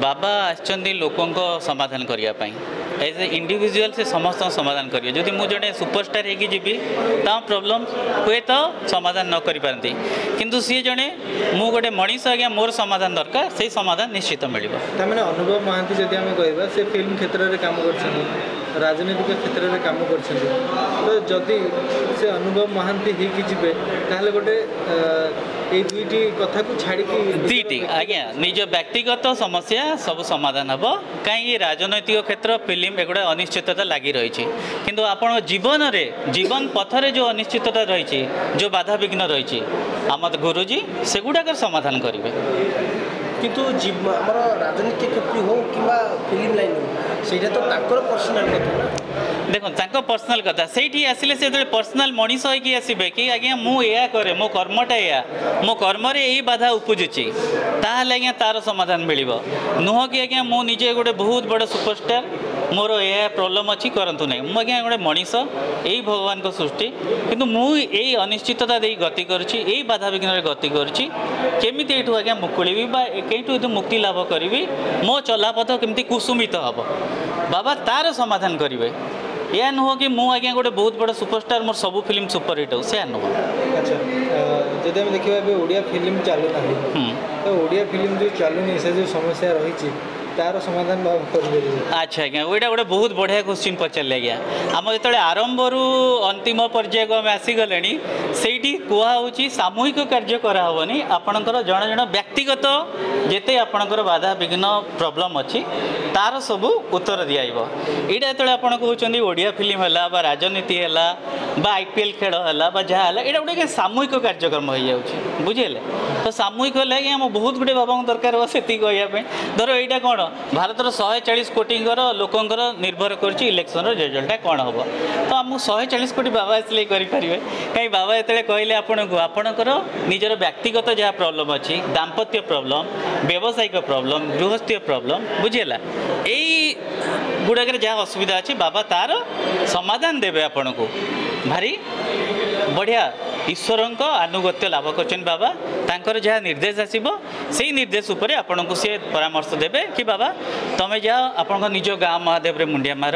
बाबा आछंती लोकों समाधान करने एज ए इंडिविजुअल से समस्त समाधान करिए जदि मुझे जड़े सुपरस्टार होगी जीवी ता प्रॉब्लम हुए तो समाधान न करि पारती किंतु सी जड़े मु गोटे मनीष आज्ञा मोर समाधान दरकार से समाधान निश्चित मिल ताने अनुभव महांती जदि आम कहबा से फिल्म क्षेत्र में काम कर राजनीतिक क्षेत्र में काम कर तो जदि से अनुभव महांती ही जीवे ताहले गोटे ए दुईटी कथा को छाड़ी दीटी आज्ञा निज व्यक्तिगत समस्या सब समाधान हम कहीं राजनैतिक क्षेत्र फिल्म एगुड़ा अनिश्चितता लगी रही किंतु आपण जीवन रे जीवन पथरे जो अनिश्चितता रही जो बाधा विघ्न रही आम गुरुजी सेगुड़ाक समाधान करेंगे किंतु आमर राजनीतिक क्षेत्र हो कि फिल्म लाइन हो से तो पर्सनाल कथा देखो पर्सनाल कथा से आसिले से पर्सनाल मनीष होगी आसबे कि आज्ञा मुझे करे मो कर्मटा या मो कर्म यही बाधा उपजुची ताहले आज्ञा तार समाधान मिल नुह कि आज्ञा मु निजे गोटे बहुत बड़ सुपरस्टार मोर यह प्रोब्लेम अच्छी करतु ना मुझे आज्ञा गोटे मनीष यही भगवान को सृष्टि किंतु मुझे अनिश्चितता दे गति करी बाधा विघ्न गति करमी यू आज्ञा मुकुड़ी कईठू मुक्ति लाभ करी मो चलापथ केमती कुसुमित हम बाबा तार समाधान करेंगे या नुह कि मु आज्ञा गोटे बहुत बड़ा सुपरस्टार मोर सब फिल्म सुपरहिट हो से नुह। अच्छा जब हम देखा ओडिया फिल्म चलूना तो ओडिया फिल्म जो चलुनी से जो समस्या रही तार समाधान अच्छा आज्ञा वहीटा गोटे बहुत बढ़िया क्वेश्चन पचारे आज्ञा आम जो आरंभ अंतिम पर्याय को आम आसीगले से कहुच्छी सामूहिक कार्य कराहबनी आपणकर जन जन व्यक्तिगत जिते आपणकर बाधा विघ्न प्रोब्लेम अच्छी तार सब उत्तर दिखाइब यहाँ जो आप कहते ओडिया फिल्म है राजनीति है आईपीएल खेल है जहाँ है यहाँ गोटे सामूहिक कार्यक्रम हो जाए बुझेले तो सामूहिक है आज्ञा बहुत गुटे बाबा दरकार हो से कहवाई धर यहाँ कौन भारत 140 कोटी लोकंर निर्भर कर इलेक्शन रिजल्टा कौन हम तो आम 140 कोटी बाबा इसलिए करेंगे कहीं बाबा ये कहले आपणकर निजर व्यक्तिगत जहाँ प्रोब्लेम अच्छी दाम्पत्य प्रोब्लेम व्यावसायिक प्रोब्लेम गृहस्थीय प्रोब्लेम बुझेगा यही गुड़ाक जहाँ असुविधा अच्छी बाबा तार समाधान देवे आपण को भारी बढ़िया ईश्वर आनुगत्य लाभ कर बाबा तांकर जहाँ निर्देश आसो से निर्देश उपर आपन को सी परामर्श देवे कि बाबा तुम्हें जाओ आप निज गाँव महादेव मुंडिया मार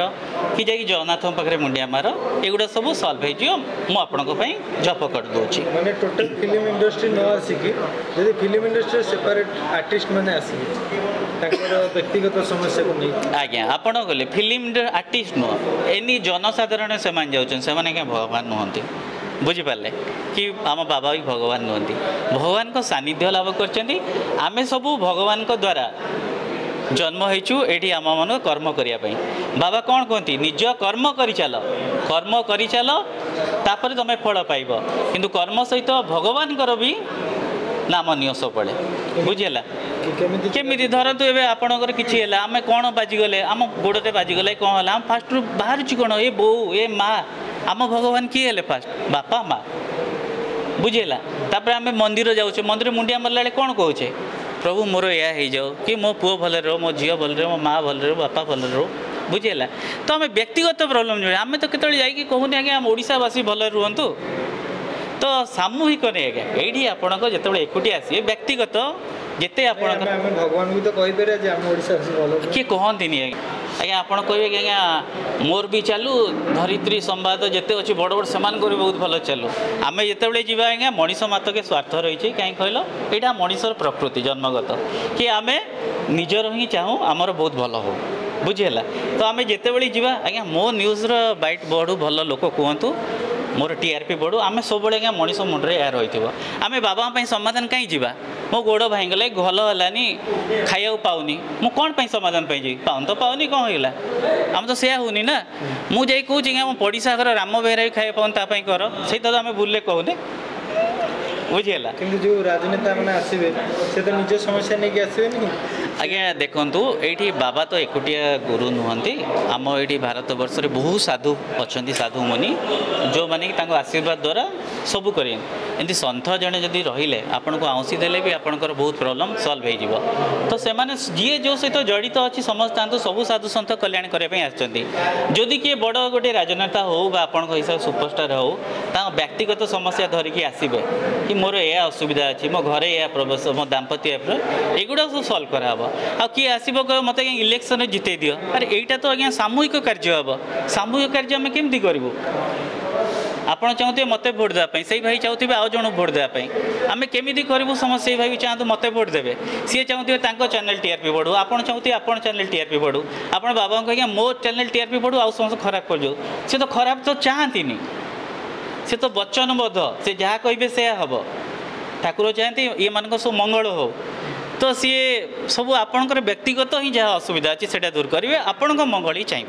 कि जा जगन्नाथ पाखे मुंडिया मार एगुड़ा सब सल्व हो जप कर दूसरी माने टोटल फिल्म इंडस्ट्री न आसिकी यदि फिल्म इंडस्ट्री सेपरेट आर्टिस्ट मैंने आसिके व्यक्तिगत समस्या को नहीं आज्ञा आपड़ गले फिल्म आर्टिस्ट नुह एनी जनसाधारण से क्या भगवान नुहति बुझिपारे कि आम बाबा भी भगवान नुहति भगवान को सानिध्य लाभ कर सब भगवान को द्वारा जन्म होइचु एठी आम मन कर्म करने बाबा कौन कहती निज कर्म कर चल तापर तुम फल पाइब किंतु कर्म सहित भगवान भी नाम नियस पड़े बुझेगा केमी धरतु एवं आपणकर किसी है आम कौन बाजिगले आम गोड़े बाजिगले कौन है फास्ट बाहर कौन ये बो ये माँ आम भगवान किए है फास्ट बापा माँ बुझेगा तापर आम मंदिर जाऊे मंदिर मुंडिया मरला कौन कहे प्रभु मोर या हो जाओ कि मो पुओ भल रो मो झील भल रो मो माँ भल रो बापा भल रो बुझेगा तो आम व्यक्तिगत प्रोब्लेम जो आम तो केतले जाइए कहूनी आज्ञा आम ओडिशावासी भल रुहतु तो सामूहिक नहीं आज्ञा ये आपको जो एकुटी आसे व्यक्तिगत जिते आप भगवान भी तो कहीपर किए कहती आज्ञा आप कहे कि आज्ञा मोर भी चलू धरित्री संवाद जिते अच्छी बड़ बड़ से बहुत भल चलू आम जिते जावा आज्ञा मनीष मात्रके स्वार्थ रही कहीं कहल यहाँ मनीषर प्रकृति जन्मगत कि आम निजर ही चाहूँ आमर बहुत भल हो बुझेगा तो आम जिते जावा आज्ञा मो न्यूज़ बाइट बढ़ू भल लोक कहतु मोर टीआरपी बढ़ू आम सब आज्ञा मनीष मुंडे या रही आम बाबा समाधान कहीं जावा मो गोड़ भाईगला भल है खाया पाऊनी मु कौन समाधान पाई जी पाऊन तो पाऊनी कौन होगा आम तो सैया होनी ना मुझे कहे आम पड़ोसा घर राम बेहरा खाया पाऊन तापाई कर से तो आम बुले कहूने बुझीगला किंतु जो राजनेता मैंने आसवे से तो निज समस्या नहीं आसवे नहीं आज्ञा देखु ये बाबा तो एकुटिया गुरु नुहति आम ये भारत वर्ष में बहुत साधु अच्छा साधु मुनि जो मैंने आशीर्वाद द्वारा सब कर सन्थ जड़े जदि रहिले आपन को आउसी देले भी आपनकर बहुत प्रॉब्लम सॉल्व हो तो से जी जो सहित जड़ित अच्छी समस्त आंतु सब साधु सन्थ कल्याण करने जदि किए बड़ गोटे राजनेता हो आपण हिसाब सुपरस्टार हो व्यक्तिगत समस्या धरिकी आसबे कि मोर यह असुविधा अच्छी मो घरे यह प्रवेश मो दाम्पत्य एगुड़ा सब सल्व कराब आ किए आसब कह मत इलेक्शन जिते दियो अरे यहीटा तो आज्ञा सामूहिक कार्य हम सामूहिक कार्य आम केमती करूँ आपड़ चाहते मत भोट देवाई से भाई चाहते आउ जन भोट देवाई आम केमी करूँ समस्त से भाई चाहते मत भोट देवे सी चाहते चैनल टीआरपी बढ़ू आप चाहते आप चैनल टीआरपी बढ़ू आप बाबा को आज्ञा मो चैनल टीआरपी बढ़ू आउ समस्त खराब कर जाऊ सी तो खराब तो चाहती से तो वचनबद्ध से जहाँ कहे से हम ठाकुर चाहते ये मान सब मंगल हो तो सी सब आपणकर व्यक्तिगत ही जहाँ असुविधा अच्छी से दूर करेंगे आपण मंगल ही चाहिए।